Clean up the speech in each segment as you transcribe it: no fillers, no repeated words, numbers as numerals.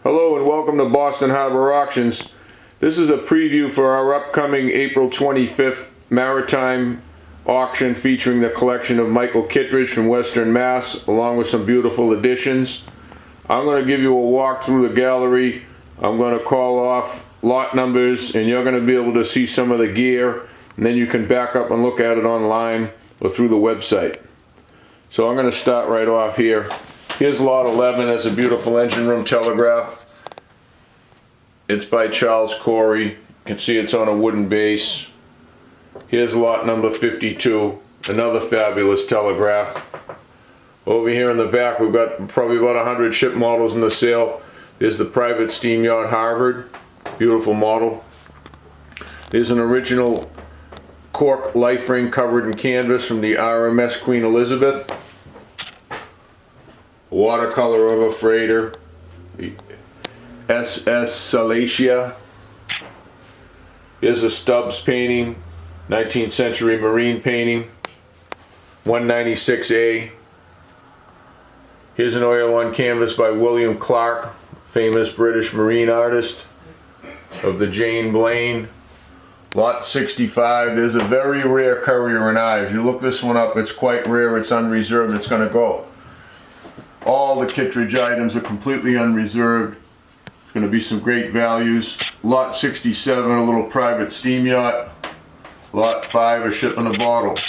Hello and welcome to Boston Harbor Auctions. This is a preview for our upcoming April 25th maritime auction featuring the collection of Michael Kittredge from Western Mass along with some beautiful additions. I'm going to give you a walk through the gallery. I'm going to call off lot numbers and you're going to be able to see some of the gear, and then you can back up and look at it online or through the website. So I'm going to start right off here. Here's lot 11. That's a beautiful engine room telegraph. It's by Charles Corey. You can see it's on a wooden base. Here's lot number 52. Another fabulous telegraph. Over here in the back we've got probably about 100 ship models in the sale. There's the private steam yacht Harvard. Beautiful model. There's an original cork life ring covered in canvas from the RMS Queen Elizabeth. Watercolor of a freighter, the SS Salacia. Here's a Stubbs painting, 19th century marine painting, 196A. Here's an oil on canvas by William Clark, famous British marine artist, of the Jane Blaine. Lot 65, there's a very rare Currier and Ives. You look this one up, it's quite rare, it's unreserved, it's going to go. All the Kittredge items are completely unreserved. There's going to be some great values. Lot 67, a little private steam yacht. Lot 5, a ship in a bottle.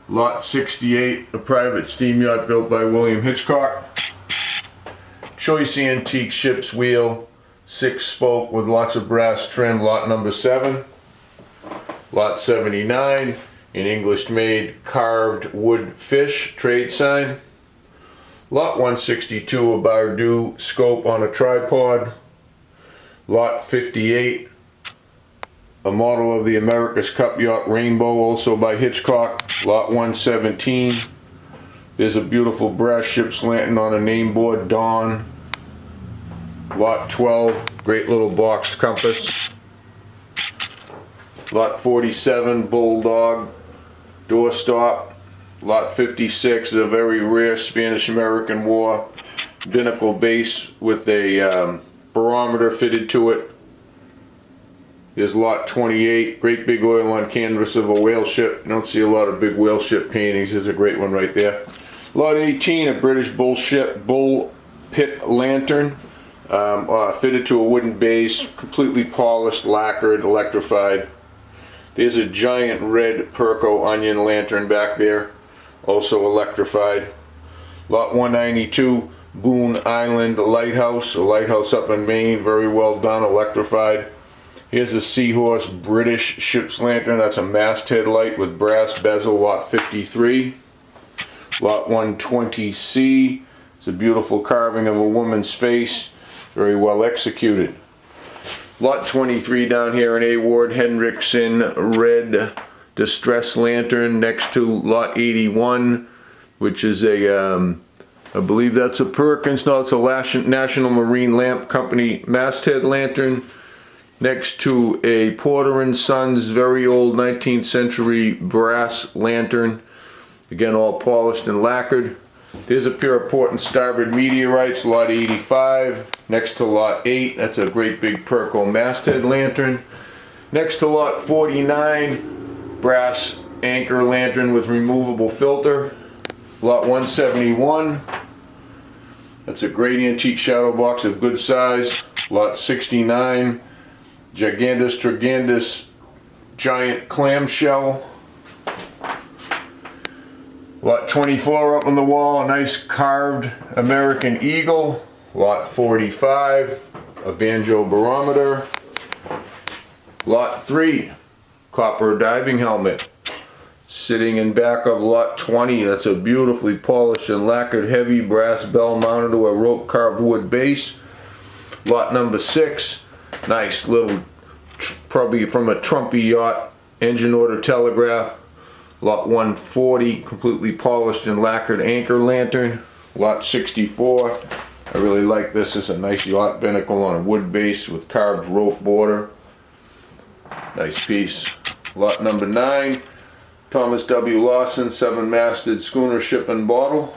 Lot 68, a private steam yacht built by William Hitchcock. Choice antique ship's wheel, 6-spoke with lots of brass trim, lot number 7. Lot 79, an English made carved wood fish trade sign. Lot 162, a Bardeau scope on a tripod. Lot 58, a model of the America's Cup yacht Rainbow, also by Hitchcock. Lot 117, there's a beautiful brass ship's lantern on a name board, Dawn. Lot 12, great little boxed compass. Lot 47, Bulldog doorstop. Lot 56 is a very rare Spanish-American War binnacle base with a barometer fitted to it. Here's lot 28, great big oil on canvas of a whale ship. You don't see a lot of big whale ship paintings. There's a great one right there. Lot 18, a British bull pit lantern fitted to a wooden base, completely polished, lacquered, electrified. There's a giant red Perco onion lantern back there, also electrified. Lot 192, Boone Island Lighthouse, a lighthouse up in Maine, very well done, electrified. Here's a Seahorse British ship's lantern, that's a masthead light with brass bezel, lot 53. Lot 120C, it's a beautiful carving of a woman's face, very well executed. Lot 23 down here, an A. Ward Hendrickson red distress lantern next to lot 81, which is a, I believe that's a Perkins, no, it's a National Marine Lamp Company masthead lantern, next to a Porter & Sons very old 19th century brass lantern, again all polished and lacquered. There's a pair of port and starboard meteorites, lot 85, next to lot 8, that's a great big Perco masthead lantern. Next to lot 49, brass anchor lantern with removable filter. Lot 171, that's a great antique shadow box of good size. Lot 69, Gigandus Trigandus giant clamshell. Lot 24 up on the wall, a nice carved American eagle. Lot 45, a banjo barometer. Lot 3, copper diving helmet. Sitting in back of lot 20, that's a beautifully polished and lacquered heavy brass bell mounted to a rope carved wood base. Lot number 6, nice little, probably from a Trumpy yacht, engine order telegraph. Lot 140, completely polished and lacquered anchor lantern. Lot 64, I really like this. It's a nice yacht binnacle on a wood base with carved rope border. Nice piece. Lot number 9, Thomas W. Lawson 7-masted schooner ship and bottle.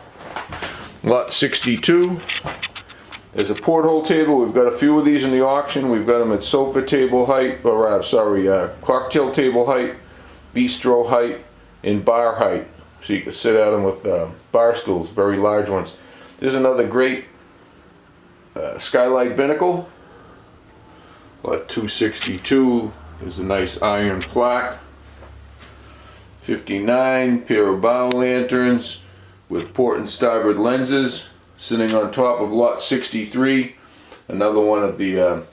Lot 62, There's a porthole table. We've got a few of these in the auction. We've got them at sofa table height, or cocktail table height, bistro height, and bar height. So you can sit at them with bar stools, very large ones. There's another great skylight binnacle. Lot 262. There's a nice iron plaque. 59, pair of bow lanterns with port and starboard lenses, sitting on top of lot 63. Another one of the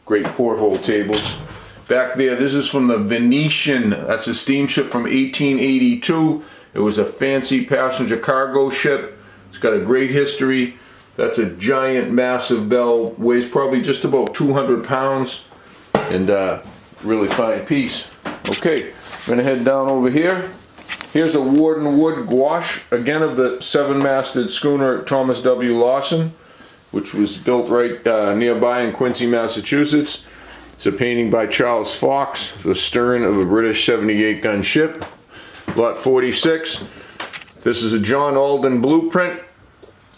great porthole tables. Back there, this is from the Venetian. That's a steamship from 1882. It was a fancy passenger cargo ship. It's got a great history. That's a giant, massive bell. Weighs probably just about 200 pounds. And really fine piece. Okay, I'm gonna head down over here. Here's a Warden Wood gouache, again of the 7-masted schooner Thomas W. Lawson, which was built right nearby in Quincy, Massachusetts. It's a painting by Charles Fox, the stern of a British 78-gun ship. Lot 46. This is a John Alden blueprint,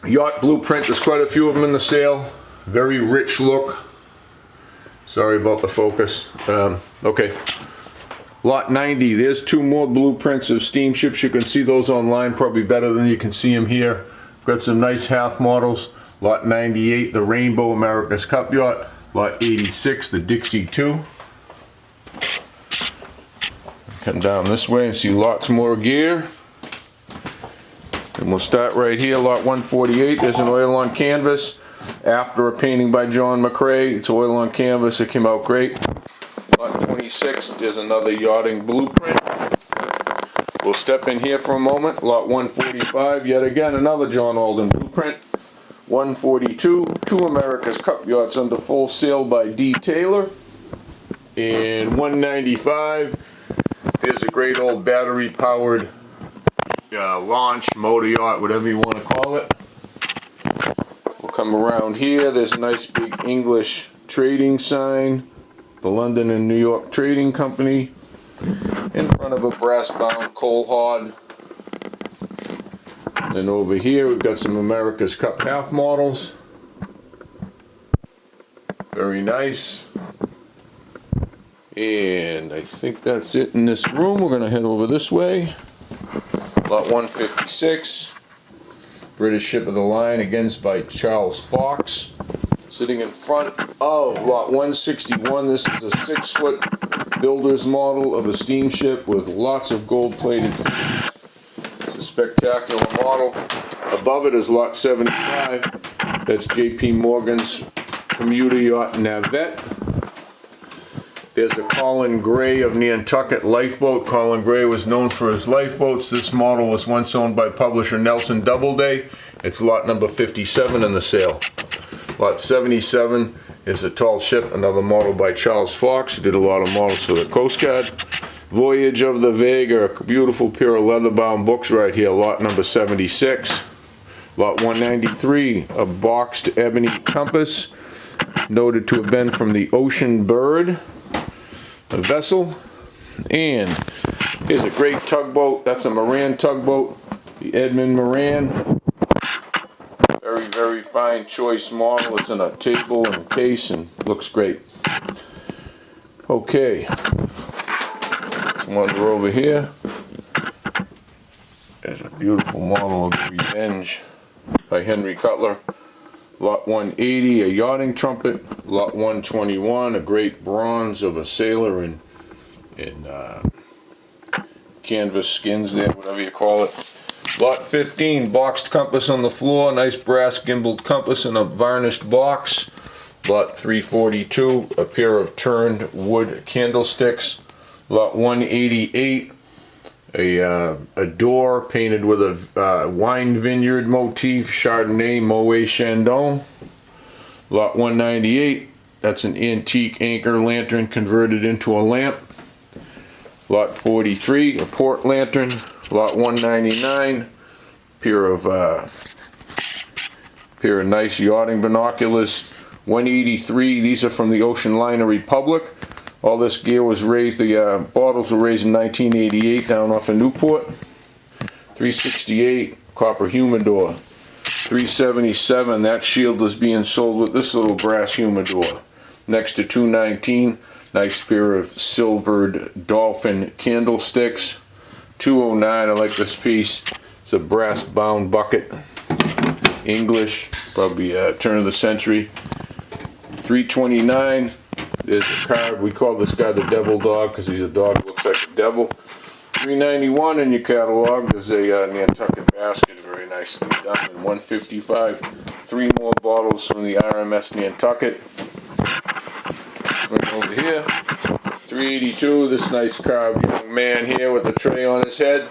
yacht blueprint. There's quite a few of them in the sale. Very rich look. Sorry about the focus. Okay. Lot 90. There's 2 more blueprints of steamships. You can see those online probably better than you can see them here. I've got some nice half models. Lot 98, the Rainbow America's Cup Yacht. Lot 86, the Dixie 2. Come down this way and see lots more gear. And we'll start right here, lot 148. There's an oil on canvas. After a painting by John McCrae. It's oil on canvas. It came out great. Lot 26. There's another yachting blueprint. We'll step in here for a moment. Lot 145. Yet again, another John Alden blueprint. 142. 2 America's Cup Yachts under full sail by D. Taylor. And 195. There's a great old battery-powered launch, motor yacht, whatever you want to call it. We'll come around here. There's a nice big English trading sign. The London and New York Trading Company. In front of a brass-bound coal hod. Then over here we've got some America's Cup half models. Very nice. And I think that's it in this room. We're going to head over this way. Lot 156. British ship of the line, again by Charles Fox. Sitting in front of lot 161. This is a 6-foot builder's model of a steamship with lots of gold-plated fittings. It's a spectacular model. Above it is lot 75. That's J.P. Morgan's commuter yacht Navette. There's the Colin Gray of Nantucket lifeboat. Colin Gray was known for his lifeboats. This model was once owned by publisher Nelson Doubleday. It's lot number 57 in the sale. Lot 77 is a tall ship, another model by Charles Fox, who did a lot of models for the Coast Guard. Voyage of the Vega, a beautiful pair of leather-bound books right here, lot number 76. Lot 193, a boxed ebony compass, noted to have been from the Ocean Bird, a vessel. And here's a great tugboat. That's a Moran tugboat, the Edmund Moran. Very, very fine choice model. It's in a table and case and looks great. Okay, come over here. There's a beautiful model of the Revenge by Henry Cutler. Lot 180, a yachting trumpet. Lot 121, a great bronze of a sailor in canvas skins there, whatever you call it. Lot 15, boxed compass on the floor, nice brass gimbaled compass in a varnished box. Lot 342, a pair of turned wood candlesticks. Lot 188, a door painted with a wine vineyard motif, Chardonnay Moet Chandon. Lot 198, that's an antique anchor lantern converted into a lamp. Lot 43, a port lantern. Lot 199, pair of nice yachting binoculars. 183, these are from the Ocean Liner Republic. All this gear was raised, the bottles were raised in 1988 down off of Newport. 368, copper humidor. $377. That shield is being sold with this little brass humidor. Next to $219. Nice pair of silvered dolphin candlesticks. $209. I like this piece. It's a brass bound bucket. English, probably turn of the century. $329. There's a card. We call this guy the devil dog because he's a dog that looks like a devil. $391 in your catalog. There's a Nantucket basket, very nicely done. And $155. 3 more bottles from the RMS Nantucket. Right over here. $382. This nice carved young man here with a tray on his head.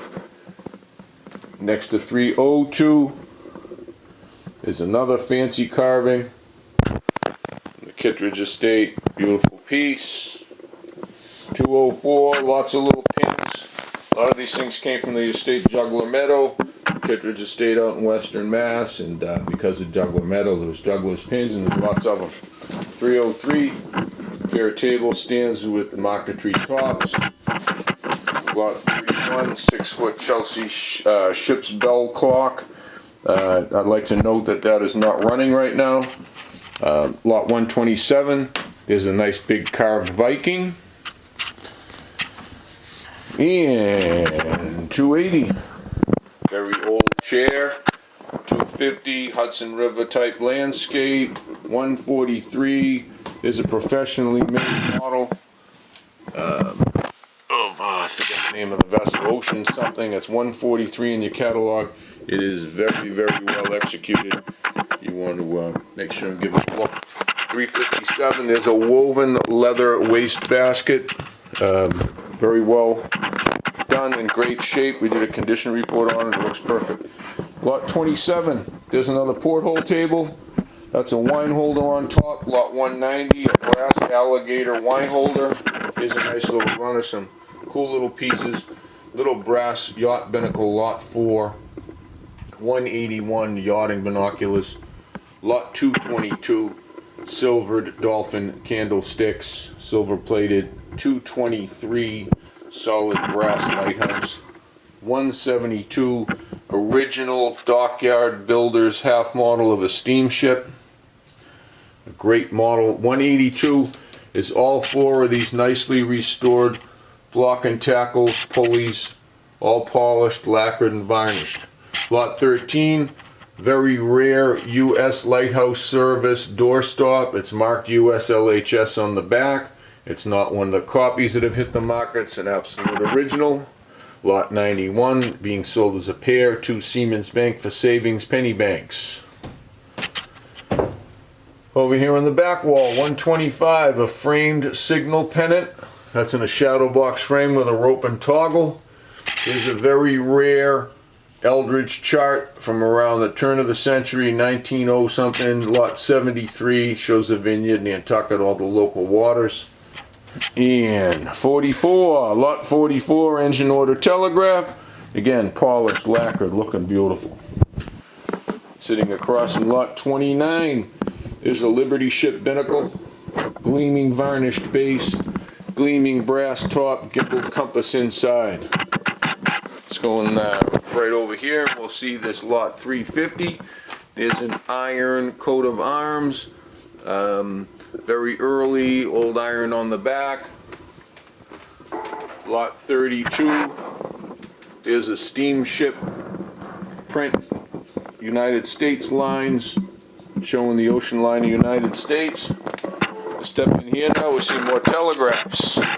Next to $302 is another fancy carving. The Kittredge Estate, beautiful piece. $204, lots of little pins. A lot of these things came from the estate Juggler Meadow, Kittredge Estate out in Western Mass, and because of Juggler Meadow, there was Juggler's pins, and there's lots of them. $303, pair of table stands with the marquetry tops. Lot 31, 6-foot Chelsea ship's bell clock. I'd like to note that that is not running right now. Lot 127, there's a nice big carved Viking. And $280, very old chair. $250, Hudson River type landscape. $143, there's a professionally made model I forget the name of the vessel, Ocean something. It's $143 in your catalog. It is very, very well executed. You want to make sure and give it a look. $357, there's a woven leather waste basket. Very well done, in great shape. We did a condition report on it. It looks perfect. Lot 27, there's another porthole table. That's a wine holder on top. Lot 190, a brass alligator wine holder. Here's a nice little run of some cool little pieces. Little brass yacht binnacle, lot 4. 181 yachting binoculars. Lot 222, silvered dolphin candlesticks, silver plated. 223, solid brass lighthouse. 172, original Dockyard builder's half model of a steamship. A great model. 182 is all 4 of these nicely restored block and tackle pulleys, all polished, lacquered, and varnished. Lot 13, very rare U.S. Lighthouse service doorstop. It's marked U.S. LHS on the back. It's not one of the copies that have hit the market. It's an absolute original. Lot 91, being sold as a pair to Siemens Bank for savings penny banks. Over here on the back wall, 125, a framed signal pennant. That's in a shadow box frame with a rope and toggle. Here's a very rare Eldridge chart from around the turn of the century, 1900 something. Lot 73 shows the vineyard, Nantucket, all the local waters. And 44, lot 44, engine order telegraph. Again, polished, lacquered, looking beautiful. Sitting across from lot 29, there's a Liberty ship binnacle, gleaming varnished base, gleaming brass top, gimbal compass inside. Let's go right over here, and we'll see this lot 350. There's an iron coat of arms. Very early, old iron on the back. Lot 32 is a steamship print, United States lines, showing the ocean line of United States. Step in here now, we see more telegraphs. A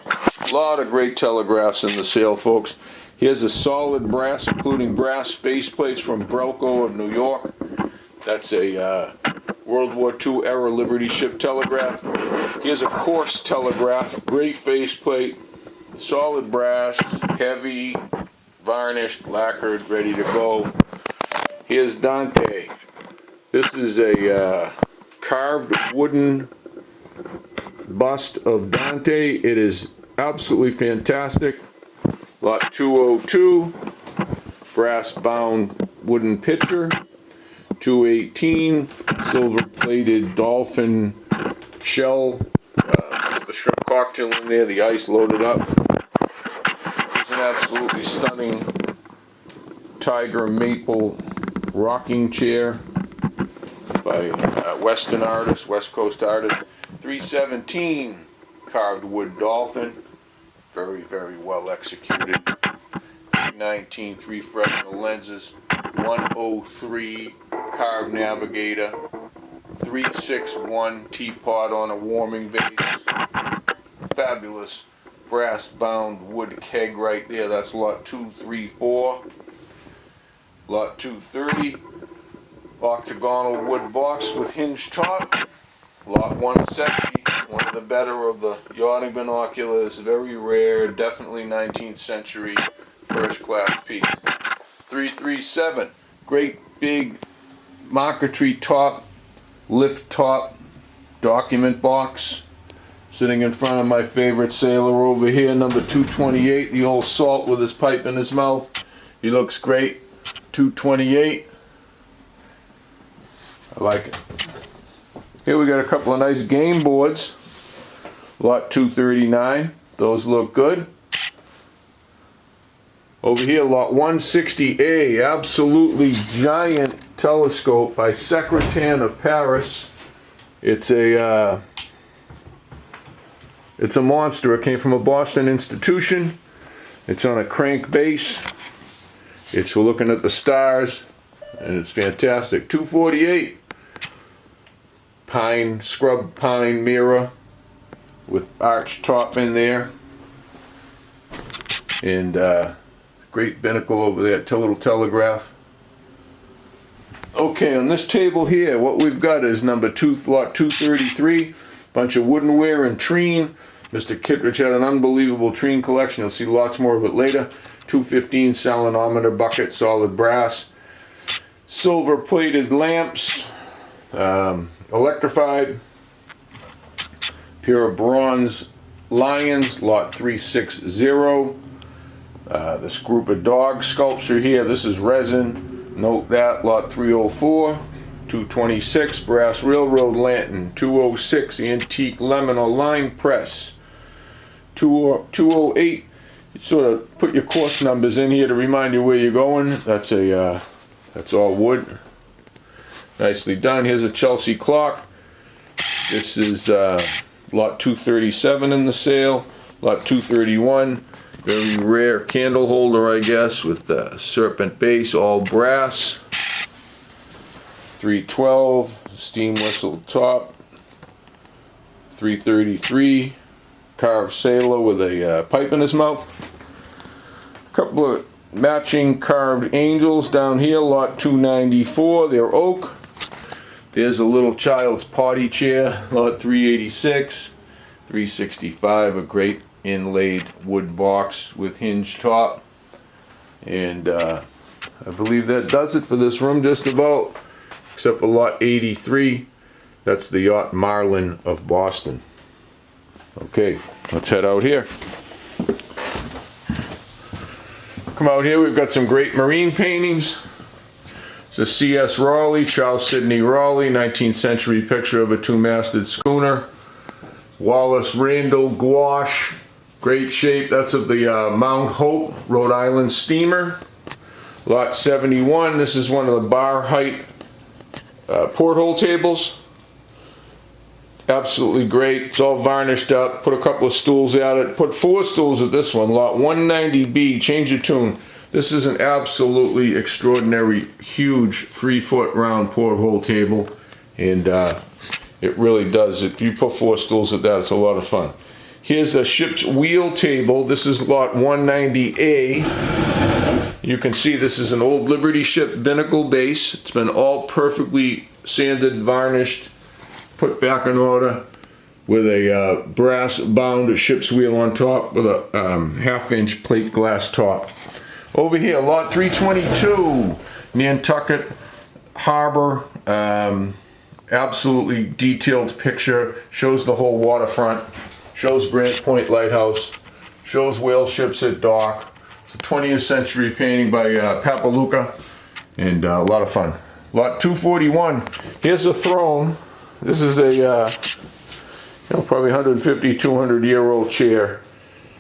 lot of great telegraphs in the sale, folks. Here's a solid brass, including brass faceplates from Brelco of New York. That's a World War II era Liberty ship telegraph. Here's a coarse telegraph, great faceplate, solid brass, heavy, varnished, lacquered, ready to go. Here's Dante. This is a carved wooden bust of Dante. It is absolutely fantastic. Lot 202, brass bound wooden pitcher. 218, silver plated dolphin shell. The shrimp cocktail in there, the ice loaded up. It's an absolutely stunning tiger maple rocking chair. by Western artist, West Coast artist. 317 carved wood dolphin, very, very well executed. 319 three Fresnel lenses. 103 carved navigator. 361 teapot on a warming vase. Fabulous brass bound wood keg right there. That's lot 234. Lot 230. Octagonal wood box with hinged top. Lot 170, one of the better of the yachting binoculars, very rare, definitely 19th century, first class piece. 337, great big marquetry top, lift top, document box, sitting in front of my favorite sailor over here, number 228, the old salt with his pipe in his mouth. He looks great. 228. I like it. Here we got a couple of nice game boards. Lot 239. Those look good. Over here, lot 160A. Absolutely giant telescope by Secretan of Paris. It's a monster. It came from a Boston institution. It's on a crank base. We're looking at the stars, and it's fantastic. 248. Pine, scrub pine mirror with arch top in there, and great binnacle over there, little telegraph. Okay, on this table here, what we've got is lot 233, bunch of woodenware and treen. Mr. Kittredge had an unbelievable treen collection. You'll see lots more of it later. 215 salinometer bucket, solid brass, silver plated lamps. Electrified, pair of bronze lions, lot 360. This group of dog sculpture here, this is resin, note that, lot 304. 226, brass railroad lantern. 206, antique lemon or lime press. 208, you sort of put your course numbers in here to remind you where you're going. That's all wood. Nicely done. Here's a Chelsea clock. This is lot 237 in the sale. Lot 231, very rare candle holder, I guess, with the serpent base, all brass. 312, steam whistle top. 333, carved sailor with a pipe in his mouth. A couple of matching carved angels down here, lot 294, they're oak. There's a little child's potty chair, lot 386. 365, a great inlaid wood box with hinged top. And I believe that does it for this room, just about, except for lot 83. That's the yacht Marlin of Boston. Okay, let's head out here. Come out here, we've got some great marine paintings. It's a C.S. Raleigh, Charles Sidney Raleigh, 19th century picture of a two-masted schooner. Wallace Randall gouache, great shape. That's of the Mount Hope, Rhode Island steamer. Lot 71, this is one of the bar height porthole tables. Absolutely great. It's all varnished up. Put a couple of stools at it. Put 4 stools at this one. Lot 190B, change your tune. This is an absolutely extraordinary, huge 3-foot round porthole table, and it really does. If you put 4 stools at that, it's a lot of fun. Here's a ship's wheel table. This is lot 190A. You can see this is an old Liberty ship binnacle base. It's been all perfectly sanded, varnished, put back in order with a brass bound ship's wheel on top with a 1/2-inch plate glass top. Over here, lot 322, Nantucket Harbor, absolutely detailed picture, shows the whole waterfront, shows Brant Point Lighthouse, shows whale ships at dock. It's a 20th century painting by Papaluca, and a lot of fun. Lot 241, here's a throne. This is a probably 150, 200-year-old chair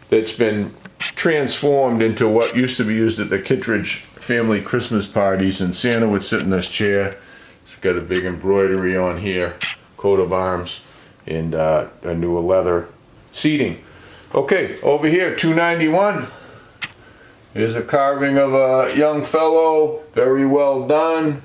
that's been transformed into what used to be used at the Kittredge family Christmas parties, and Santa would sit in this chair. It's got a big embroidery on here, coat of arms, and a newer leather seating. Okay, over here, 291. Here's a carving of a young fellow, very well done.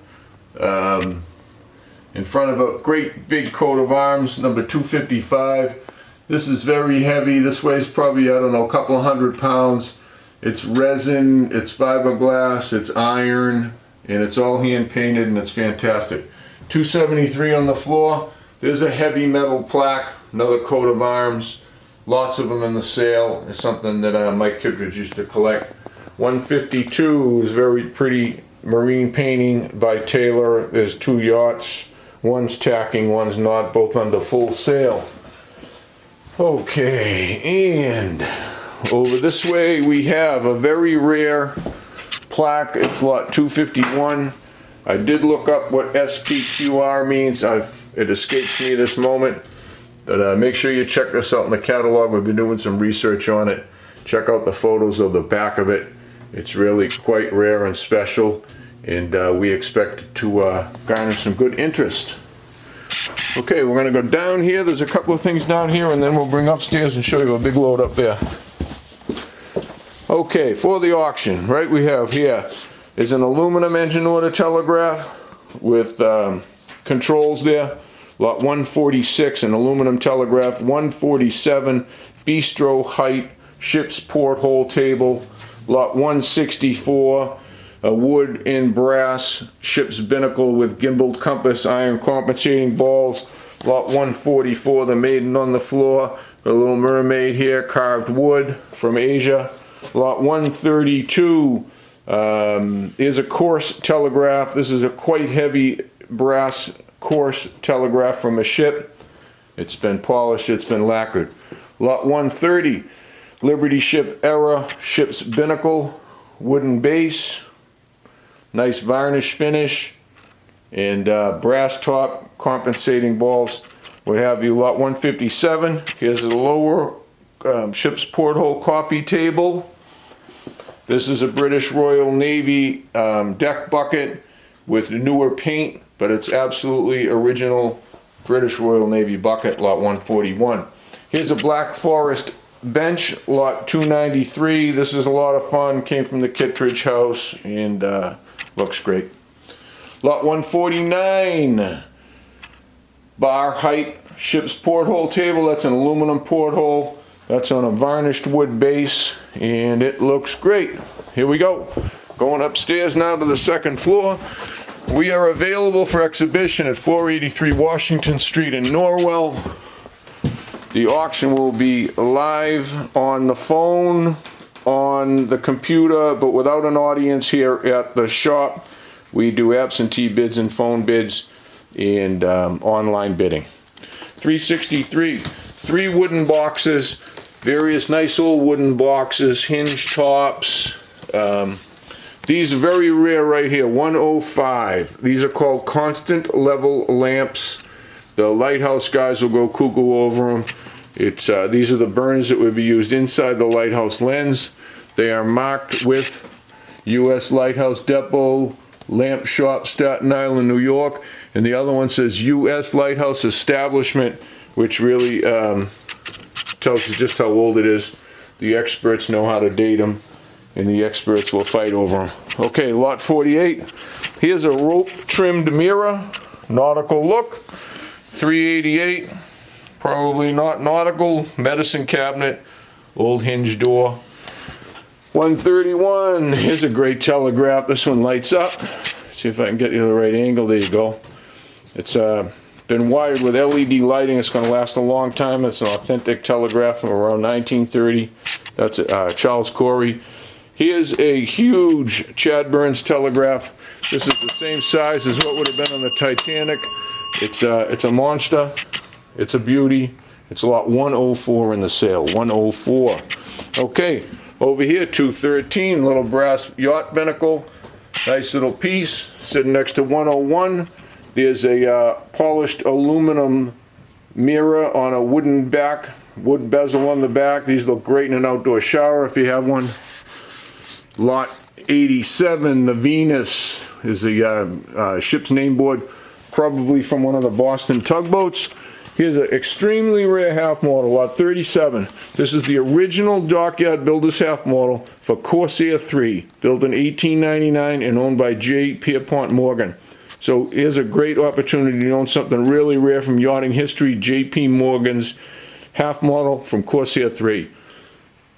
In front of a great big coat of arms, number 255. This is very heavy. This weighs probably, I don't know, a couple hundred pounds. It's resin, it's fiberglass, it's iron, and it's all hand painted, and it's fantastic. 273 on the floor. There's a heavy metal plaque, another coat of arms. Lots of them in the sale. It's something that Mike Kittredge used to collect. 152 is very pretty marine painting by Taylor. There's two yachts. One's tacking, one's not, both under full sail. Okay, and over this way we have a very rare plaque. It's lot 251. I did look up what SPQR means. It escapes me this moment. But make sure you check this out in the catalog. We've been doing some research on it. Check out the photos of the back of it. It's really quite rare and special, and we expect to garner some good interest. Okay, we're going to go down here. There's a couple of things down here, and then we'll bring upstairs and show you a big load up there. Okay, for the auction, right, we have here is an aluminum engine order telegraph with controls there. Lot 146, an aluminum telegraph. 147, bistro height, ship's porthole table. Lot 164, a wood and brass ship's binnacle with gimbaled compass, iron compensating balls. Lot 144, the maiden on the floor, a little mermaid here, carved wood from Asia. Lot 132 is a coarse telegraph. This is a quite heavy brass coarse telegraph from a ship. It's been polished, it's been lacquered. Lot 130, Liberty ship era, ship's binnacle, wooden base, nice varnish finish, and brass top, compensating balls, what have you. Lot 157, here's a lower ship's porthole coffee table. This is a British Royal Navy deck bucket with newer paint, but it's absolutely original British Royal Navy bucket. Lot 141. Here's a Black Forest bench, lot 293. This is a lot of fun, came from the Kittredge house, and looks great. Lot 149, bar height ship's porthole table. That's an aluminum porthole. That's on a varnished wood base, and it looks great. Here we go. Going upstairs now to the second floor. We are available for exhibition at 483 Washington Street in Norwell. The auction will be live on the phone, on the computer, but without an audience here at the shop. We do absentee bids and phone bids and online bidding. 363, 3 wooden boxes, various nice old wooden boxes, hinge tops. These are very rare right here, 105. These are called constant level lamps. The Lighthouse guys will go cuckoo over them. These are the burners that would be used inside the Lighthouse lens. They are marked with U.S. Lighthouse Depot, Lamp Shop, Staten Island, New York. And the other one says U.S. Lighthouse Establishment, which really tells you just how old it is. The experts know how to date them, and the experts will fight over them. Okay, lot 48. Here's a rope trimmed mirror, nautical look. 388, probably not nautical, medicine cabinet, old hinge door. 131, here's a great telegraph. This one lights up. See if I can get you the right angle. There you go. It's been wired with LED lighting. It's going to last a long time. It's an authentic telegraph from around 1930. That's Charles Corey. Here's a huge Chad Burns telegraph. This is the same size as what would have been on the Titanic. It's a monster. It's a beauty. It's lot 104 in the sale. 104. Okay, over here, 213, little brass yacht binnacle. Nice little piece sitting next to 101. There's a polished aluminum mirror on a wooden back, wood bezel on the back. These look great in an outdoor shower if you have one. Lot 87, the Venus, is the ship's name board. probably from one of the Boston tugboats. Here's an extremely rare half model, lot 37. This is the original Dockyard Builder's half model for Corsair 3, built in 1899 and owned by J. Pierpont Morgan. So here's a great opportunity to own something really rare from yachting history, J.P. Morgan's half model from Corsair 3.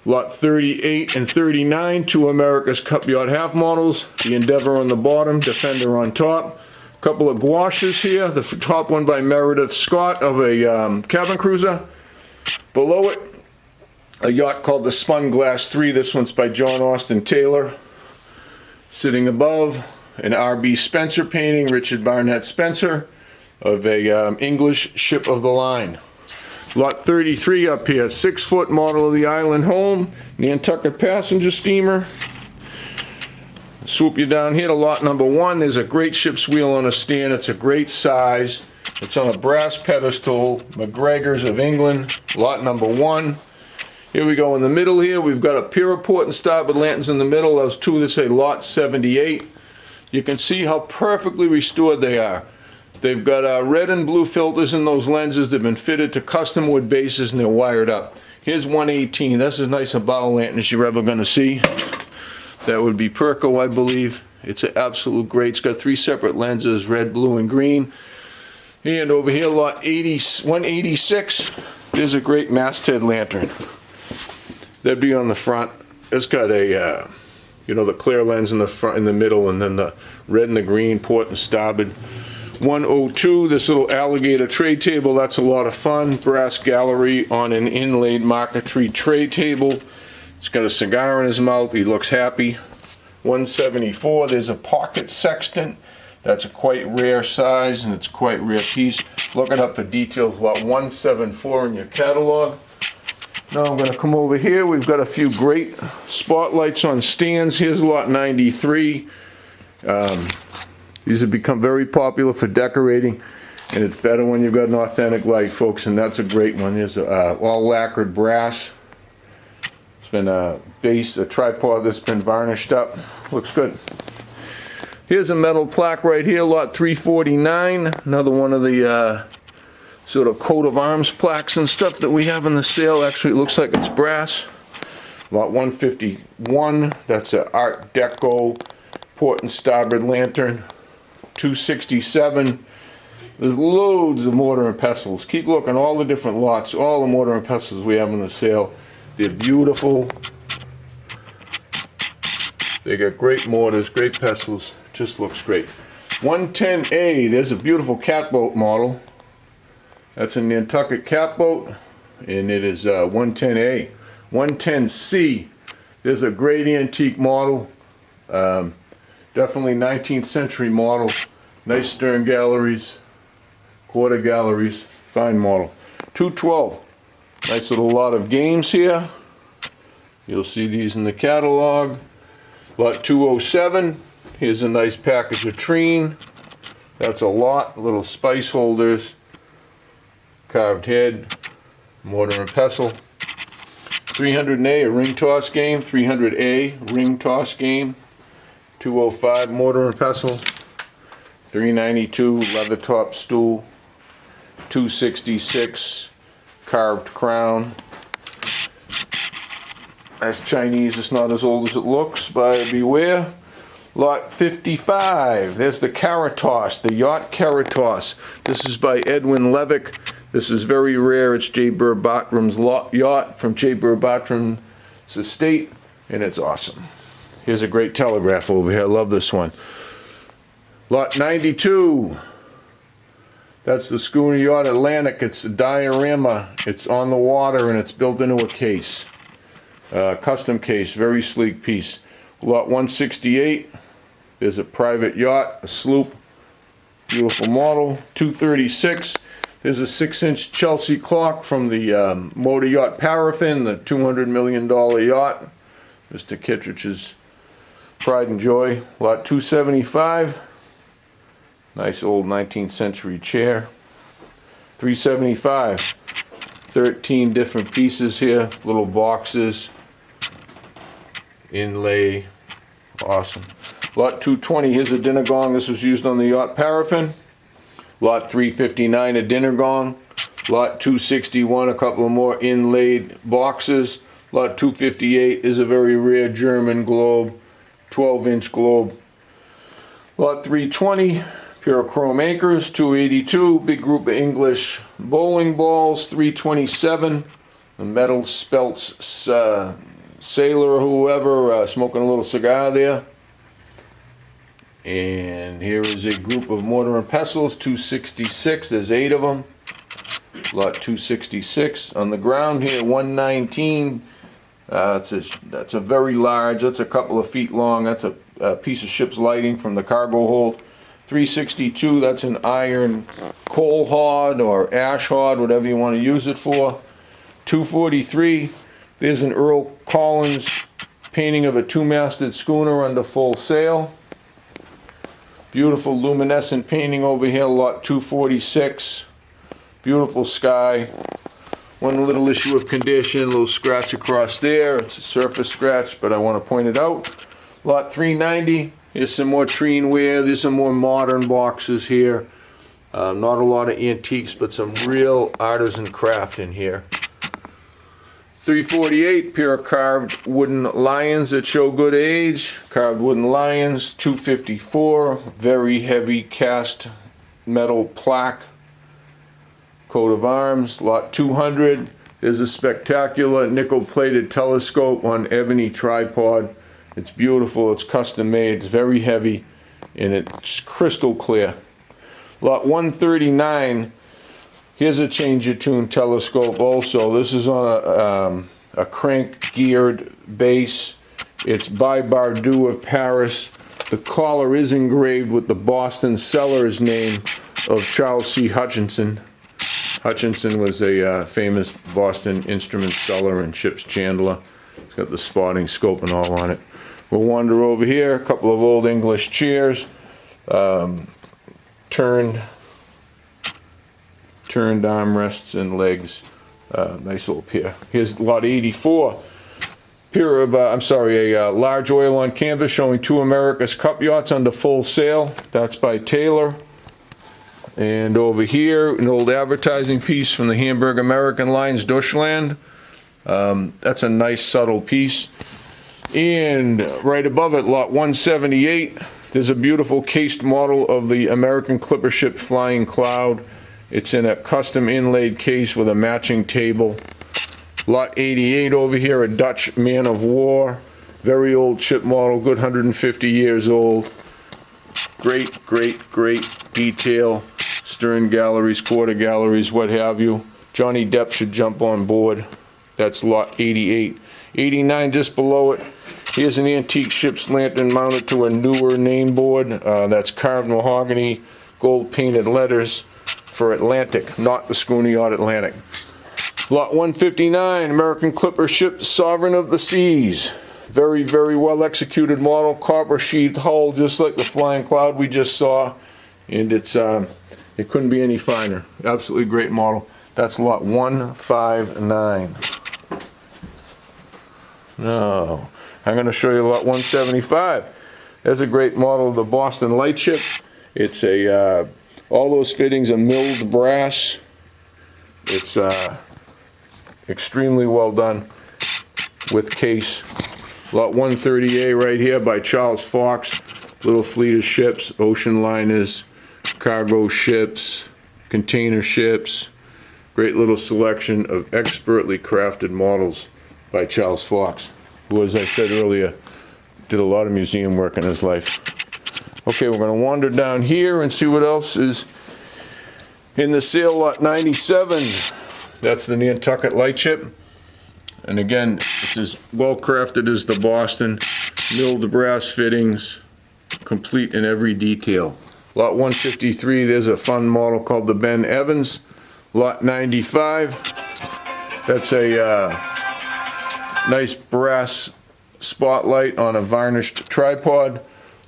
Lot 38 and 39, two America's Cup Yacht half models. The Endeavor on the bottom, Defender on top. A couple of gouaches here. The top one by Meredith Scott of a cabin cruiser. Below it, a yacht called the Spun Glass 3. This one's by John Austin Taylor. Sitting above, an R.B. Spencer painting, Richard Barnett Spencer, of a English ship of the line. Lot 33 up here, 6-foot model of the Island Home, Nantucket passenger steamer. Swoop you down here to lot number 1. There's a great ship's wheel on a stand. It's a great size. It's on a brass pedestal, McGregor's of England, lot number 1. Here we go in the middle here. We've got a pier port and starboard lanterns in the middle. Those two that say lot 78. You can see how perfectly restored they are. They've got red and blue filters in those lenses. They've been fitted to custom wood bases and they're wired up. Here's 118. That's as nice a bottle lantern as you're ever going to see. That would be Perco, I believe. It's an absolute great. It's got 3 separate lenses, red, blue, and green. And over here, lot 186. There's a great masthead lantern. That'd be on the front. It's got a you know, the clear lens in the front, in the middle, and then the red and the green port and starboard. 102, this little alligator tray table, that's a lot of fun. Brass gallery on an inlaid marquetry tray table. He's got a cigar in his mouth, he looks happy. 174, there's a pocket sextant. That's a quite rare size and it's quite rare piece. Look it up for details, lot 174 in your catalog. Now I'm going to come over here. We've got a few great spotlights on stands. Here's lot 93. These have become very popular for decorating, and it's better when you've got an authentic light, folks, and that's a great one. Here's all lacquered brass. It's been a tripod that's been varnished up. Looks good. Here's a metal plaque right here, lot 349. Another one of the sort of coat of arms plaques and stuff that we have in the sale. Actually, it looks like it's brass. Lot 151, that's an Art Deco port and starboard lantern. 267, there's loads of mortar and pestles. Keep looking, all the different lots, all the mortar and pestles we have in the sale. They're beautiful. They got great mortars, great pestles, just looks great. 110A, there's a beautiful catboat model. That's a Nantucket catboat, and it is 110A. 110C, there's a great antique model. Definitely 19th century model. Nice stern galleries, quarter galleries, fine model. 212, nice little lot of games here. You'll see these in the catalog. Lot 207, here's a nice package of treen. That's a lot, little spice holders. Carved head, mortar and pestle. 300A, a ring toss game. 300A, ring toss game. 205, mortar and pestle. 392, leather top stool. 266, carved crown. That's Chinese, it's not as old as it looks, buyer beware. Lot 55, there's the Caritas, the yacht Caritas. This is by Edwin Levick. This is very rare. It's J. Burr Bartram's yacht from J. Burr Bartram's estate, and it's awesome. Here's a great Telegraph over here. I love this one. Lot 92. That's the schooner yacht Atlantic. It's a diorama. It's on the water, and it's built into a case. Custom case, very sleek piece. Lot 168. There's a private yacht, a sloop. Beautiful model. 236. There's a 6-inch Chelsea clock from the Motor Yacht Paraffin, the $200 million yacht. Mr. Kittredge's pride and joy. Lot 275. Nice old 19th century chair. 375. 13 different pieces here. Little boxes. Inlay. Awesome. Lot 220. Here's a dinner gong. This was used on the yacht Paraffin. Lot 359, a dinner gong. Lot 261, a couple of more inlaid boxes. Lot 258 is a very rare German globe, 12-inch globe. Lot 320, pair of chrome anchors. 282, big group of English bowling balls. 327, a metal spelts sailor or whoever smoking a little cigar there. And here is a group of mortar and pestles. 266, there's 8 of them. Lot 266. On the ground here, 119. That's a very large, that's a couple of feet long. That's a piece of ship's lighting from the cargo hold. 362, that's an iron coal hod or ash hod, whatever you want to use it for. 243, there's an Earl Collins painting of a 2-masted schooner under full sail. Beautiful luminescent painting over here, lot 246. Beautiful sky. One little issue of condition, a little scratch across there. It's a surface scratch, but I want to point it out. Lot 390, here's some more treenware. There's some more modern boxes here. Not a lot of antiques, but some real artisan craft in here. 348, pair of carved wooden lions that show good age. Carved wooden lions. 254, very heavy cast metal plaque. Coat of arms. Lot 200 is a spectacular nickel-plated telescope on ebony tripod. It's beautiful, it's custom made, it's very heavy, and it's crystal clear. Lot 139, here's a change of tune telescope also. This is on a crank geared base. It's by Bardou of Paris. The collar is engraved with the Boston seller's name of Charles C. Hutchinson. Hutchinson was a famous Boston instrument seller and ship's chandler. It's got the spotting scope and all on it. We'll wander over here, a couple of old English chairs, turned armrests and legs. Nice little pair. Here's lot 84. Pair of, a large oil on canvas showing 2 America's Cup yachts under full sail. That's by Taylor. And over here, an old advertising piece from the Hamburg American Lines Deutschland. That's a nice subtle piece. And right above it, lot 178, there's a beautiful cased model of the American clipper ship Flying Cloud. It's in a custom inlaid case with a matching table. Lot 88 over here, a Dutch man of war. Very old ship model, good 150 years old. Great, great, great detail. Stern galleries, quarter galleries, what have you. Johnny Depp should jump on board. That's lot 88. 89 just below it. Here's an antique ship's lantern mounted to a newer name board. That's carved mahogany, gold painted letters for Atlantic, not the schooner yacht Atlantic. Lot 159, American clipper ship Sovereign of the Seas. Very, very well executed model, copper sheathed hull, just like the Flying Cloud we just saw. And it's it couldn't be any finer. Absolutely great model. That's lot 159. No, I'm going to show you lot 175. There's a great model of the Boston Lightship. It's a all those fittings are milled brass. It's extremely well done with case. Lot 130A right here by Charles Fox. Little fleet of ships, ocean liners, cargo ships, container ships. Great little selection of expertly crafted models by Charles Fox, who, as I said earlier, did a lot of museum work in his life. Okay, we're going to wander down here and see what else is in the sale. Lot 97. That's the Nantucket Lightship. And again, it's as well crafted as the Boston. Milled brass fittings, complete in every detail. Lot 153, there's a fun model called the Ben Evans. Lot 95, that's a nice brass spotlight on a varnished tripod.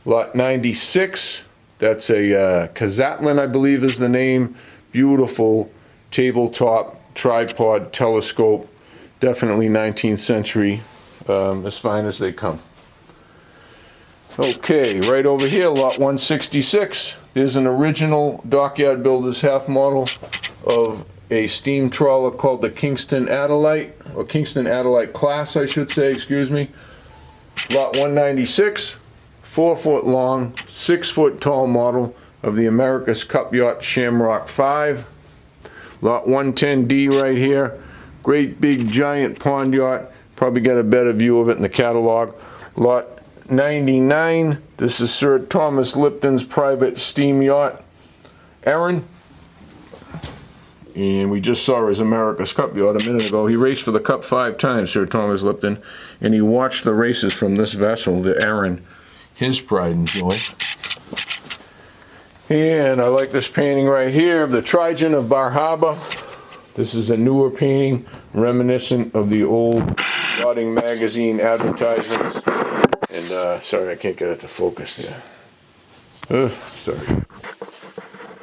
Lot 96, that's a Kazatlin, I believe is the name. Beautiful tabletop tripod telescope. Definitely 19th century, as fine as they come. Okay, right over here, lot 166. There's an original Dockyard Builders half model of a steam trawler called the Kingston Adelaide, or Kingston Adelaide class, I should say, excuse me. Lot 196, 4-foot long, 6-foot tall model of the America's Cup yacht Shamrock 5. Lot 110D right here, great big giant pond yacht. Probably got a better view of it in the catalog. Lot 99, this is Sir Thomas Lipton's private steam yacht, Erin. And we just saw his America's Cup yacht a minute ago. He raced for the Cup 5 times, Sir Thomas Lipton, and he watched the races from this vessel, the Erin, his pride and joy. And I like this painting right here of the Triton of Bar Harbor. This is a newer painting, reminiscent of the old yachting magazine advertisements. And sorry, I can't get it to focus there. Ugh, sorry.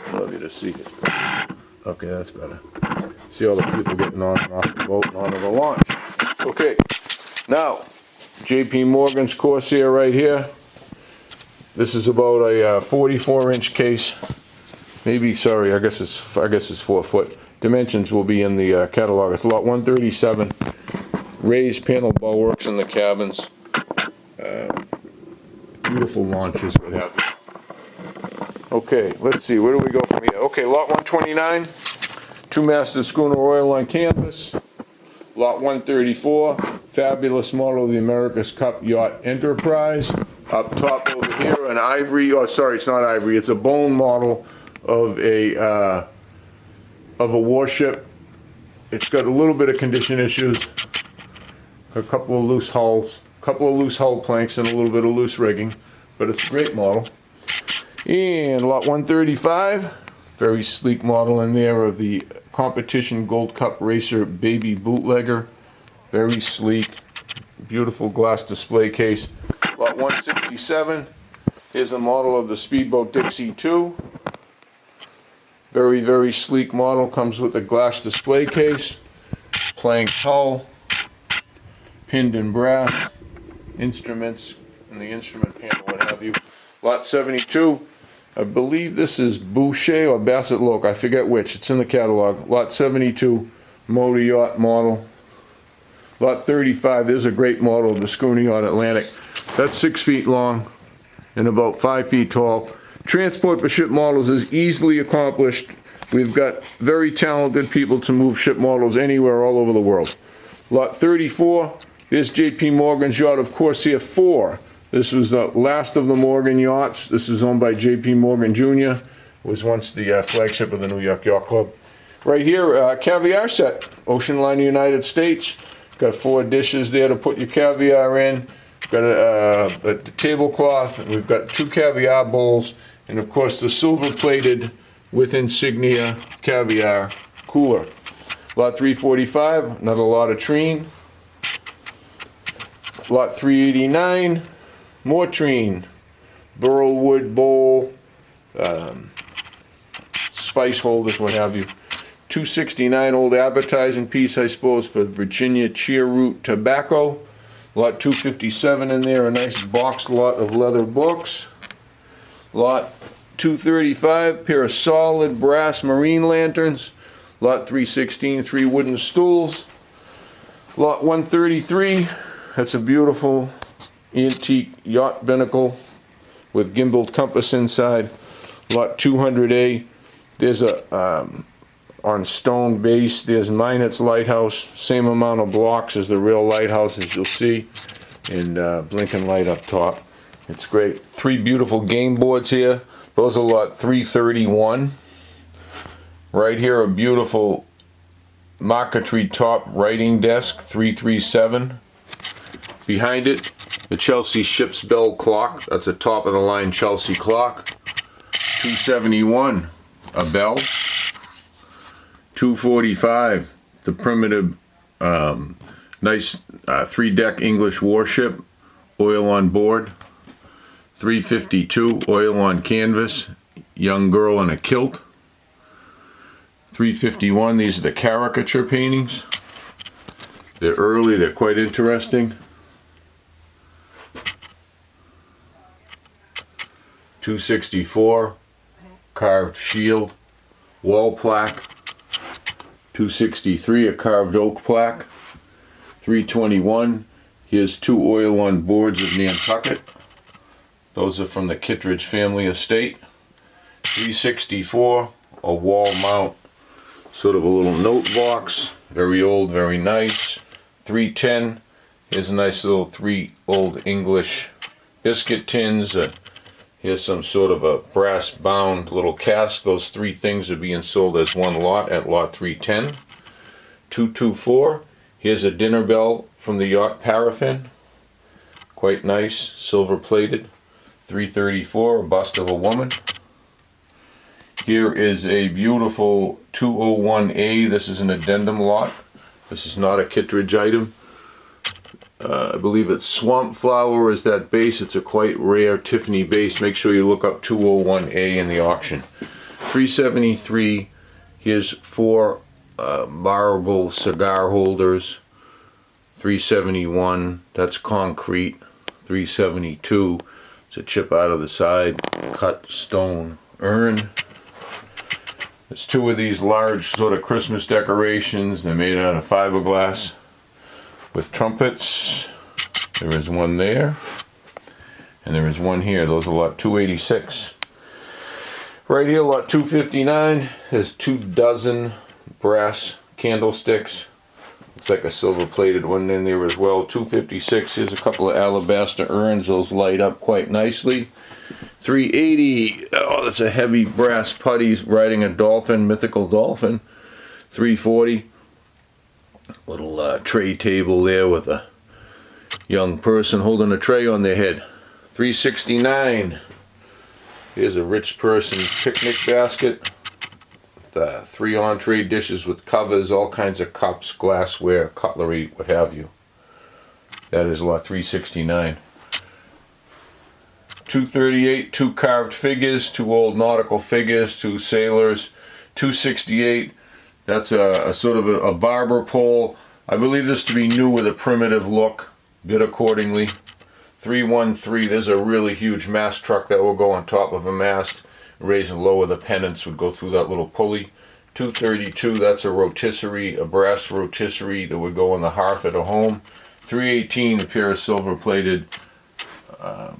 I'd love you to see it. Okay, that's better. See all the people getting on and off the boat and onto the launch. Okay, now, J.P. Morgan's Corsair right here. This is about a 44-inch case. Maybe, sorry, I guess it's 4 foot. Dimensions will be in the catalog. It's lot 137. Raised panel bulwarks in the cabins. Beautiful launches, what have you. Okay, let's see, where do we go from here? Okay, lot 129. Two-masted schooner oil on canvas. Lot 134. Fabulous model of the America's Cup Yacht Enterprise. Up top over here, an ivory, oh sorry, it's not ivory, it's a bone model of a warship. It's got a little bit of condition issues, a couple of loose hulls, hull planks, and a little bit of loose rigging, but it's a great model. And lot 135, very sleek model in there of the Competition Gold Cup Racer Baby Bootlegger. Very sleek, beautiful glass display case. Lot 167, here's a model of the Speedboat Dixie 2. Very, very sleek model, comes with a glass display case, planked hull, pinned in brass, instruments in the instrument panel, what have you. Lot 72, I believe this is Boucher or Bassett Loke, I forget which, it's in the catalog. Lot 72, motor yacht model. Lot 35, there's a great model of the schooner yacht Atlantic. That's 6 feet long and about 5 feet tall. Transport for ship models is easily accomplished. We've got very talented people to move ship models anywhere all over the world. Lot 34, there's J.P. Morgan's yacht of Corsair 4. This was the last of the Morgan yachts. This is owned by J.P. Morgan Jr. It was once the flagship of the New York Yacht Club. Right here, caviar set, Ocean Liner United States. Got 4 dishes there to put your caviar in. Got a tablecloth. We've got 2 caviar bowls, and of course the silver-plated with insignia caviar cooler. Lot 345, another lot of treen. Lot 389, more treen. Burlwood bowl, spice holders, what have you. 269, old advertising piece, I suppose, for Virginia Cheerroot tobacco. Lot 257 in there, a nice boxed lot of leather books. Lot 235, pair of solid brass marine lanterns. Lot 316, 3 wooden stools. Lot 133, that's a beautiful antique yacht binnacle with gimbaled compass inside. Lot 200A, there's a on stone base, there's Minot's Lighthouse, same amount of blocks as the real lighthouse, as you'll see, and blinking light up top. It's great. 3 beautiful game boards here. Those are lot 331. Right here, a beautiful marquetry top writing desk, 337. Behind it, the Chelsea Ship's Bell clock. That's a top of the line Chelsea clock. 271, a bell. 245, the primitive, nice 3-deck English warship, oil on board. 352, oil on canvas, young girl in a kilt. 351, these are the caricature paintings. They're early, they're quite interesting. 264, carved shield, wall plaque. 263, a carved oak plaque. 321, here's 2 oil-on boards of Nantucket. Those are from the Kittredge family estate. 364, a wall mount, sort of a little note box, very old, very nice. 310, here's a nice little 3 old English biscuit tins. Here's some sort of a brass bound little cask. Those 3 things are being sold as one lot at lot 310. 224, here's a dinner bell from the yacht Paraffin. Quite nice, silver plated. 334, a bust of a woman. Here is a beautiful 201A. This is an addendum lot. This is not a Kittredge item. I believe it's Swamp Flower is that base. It's a quite rare Tiffany base. Make sure you look up 201A in the auction. 373, here's 4 marble cigar holders. 371, that's concrete. 372, it's a chip out of the side, cut stone urn. There's 2 of these large sort of Christmas decorations. They're made out of fiberglass with trumpets. There is one there, and there is one here. Those are lot 286. Right here, lot 259, has 2 dozen brass candlesticks. It's like a silver plated one in there as well. 256, here's a couple of alabaster urns. Those light up quite nicely. 380, oh, that's a heavy brass putty riding a dolphin, mythical dolphin. 340, little tray table there with a young person holding a tray on their head. 369, here's a rich person's picnic basket. 3 entree dishes with covers, all kinds of cups, glassware, cutlery, what have you. That is lot 369. 238, 2 carved figures, 2 old nautical figures, 2 sailors. 268, that's a sort of a barber pole. I believe this to be new with a primitive look, bid accordingly. 313, there's a really huge mast truck that will go on top of a mast. Raise and lower the pennants would go through that little pulley. 232, that's a rotisserie, a brass rotisserie that would go on the hearth at a home. 318, a pair of silver plated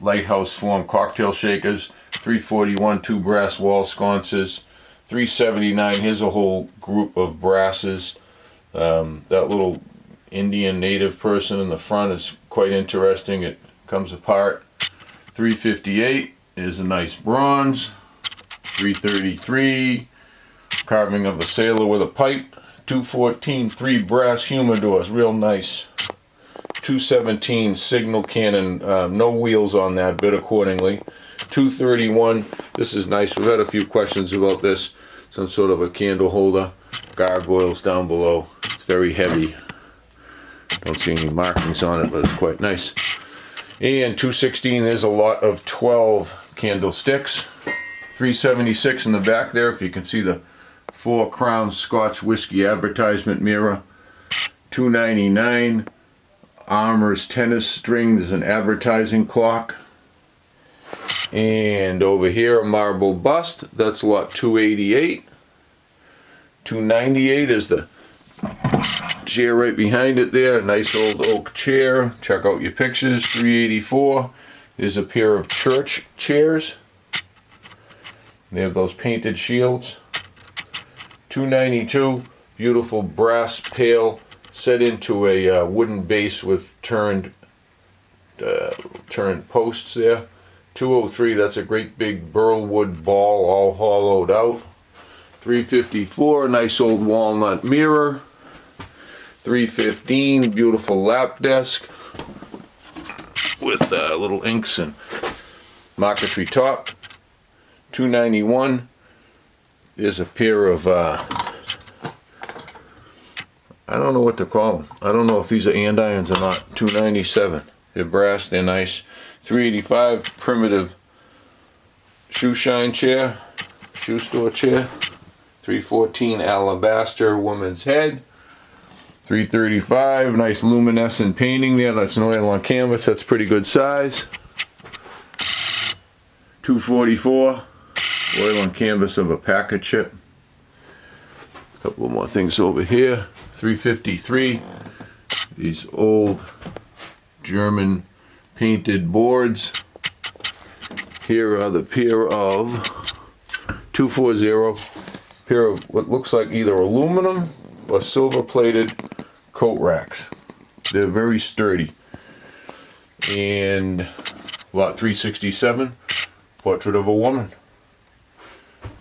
Lighthouse form cocktail shakers. 341, 2 brass wall sconces. 379, here's a whole group of brasses. That little Indian native person in the front is quite interesting. It comes apart. 358 is a nice bronze. 333, carving of a sailor with a pipe. 214, 3 brass humidors, real nice. 217, signal cannon, no wheels on that, bid accordingly. 231, this is nice. We've had a few questions about this. Some sort of a candle holder. Gargoyles down below. It's very heavy. Don't see any markings on it, but it's quite nice. And 216, there's a lot of 12 candlesticks. 376 in the back there, if you can see the 4 Crown Scotch whiskey advertisement mirror. 299, Armour's tennis string. There's an advertising clock. And over here, a marble bust. That's lot 288. 298 is the chair right behind it there. Nice old oak chair. Check out your pictures. 384 is a pair of church chairs. They have those painted shields. 292, beautiful brass pail set into a wooden base with turned posts there. 203, that's a great big burl wood ball all hollowed out. 354, nice old walnut mirror. 315, beautiful lap desk with little inks and marquetry top. 291 is a pair of I don't know what to call them. I don't know if these are andirons or not. 297, they're brass, they're nice. 385, primitive shoe shine chair, shoe store chair. 314, alabaster woman's head. 335, nice luminescent painting there. That's an oil on canvas, that's pretty good size. 244, Oil and canvas of a packet ship. A couple more things over here. 353. These old German painted boards. Here are the pair of 240, pair of what looks like either aluminum or silver plated coat racks. They're very sturdy. And lot 367, portrait of a woman.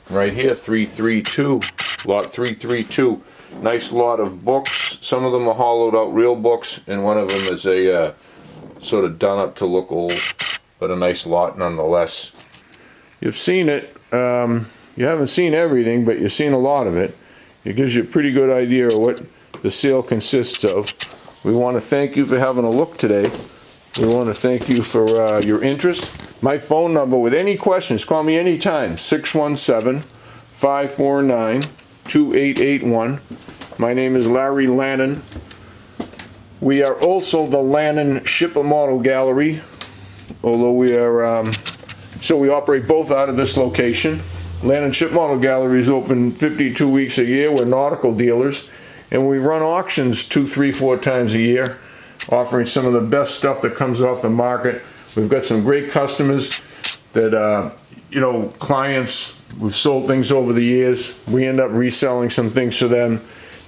Right here, 332, lot 332. Nice lot of books. Some of them are hollowed out real books, and one of them is a sort of done up to look old, but a nice lot nonetheless. You've seen it. You haven't seen everything, but you've seen a lot of it. It gives you a pretty good idea of what the sale consists of. We want to thank you for having a look today. We want to thank you for your interest. My phone number with any questions, call me anytime, 617-549-2881. My name is Larry Lannon. We are also the Lannon Ship Model Gallery, although we are, so we operate both out of this location. Lannon Ship Model Gallery is open 52 weeks a year. We're nautical dealers, and we run auctions 2, 3, 4 times a year, offering some of the best stuff that comes off the market. We've got some great customers that, clients, we've sold things over the years. We end up reselling some things for them.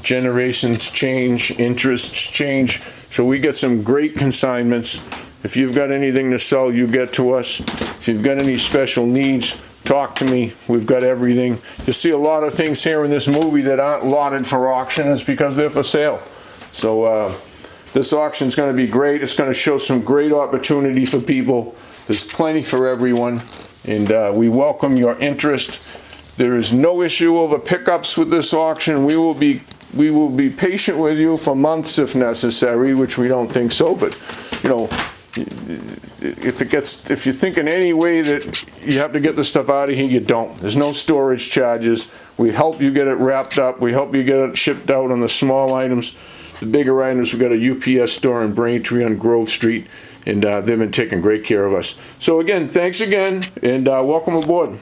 Generations change, interests change. So we get some great consignments. If you've got anything to sell, you get to us. If you've got any special needs, talk to me. We've got everything. You see a lot of things here in this movie that aren't lauded for auction. It's because they're for sale. So this auction is going to be great. It's going to show some great opportunity for people. There's plenty for everyone, and we welcome your interest. There is no issue over pickups with this auction. We will be patient with you for months if necessary, which we don't think so, but if you think in any way that you have to get the stuff out of here, you don't. There's no storage charges. We help you get it wrapped up. We help you get it shipped out on the small items. The bigger items, we've got a UPS store in Braintree on Grove Street, and they've been taking great care of us. So again, thanks again, and welcome aboard.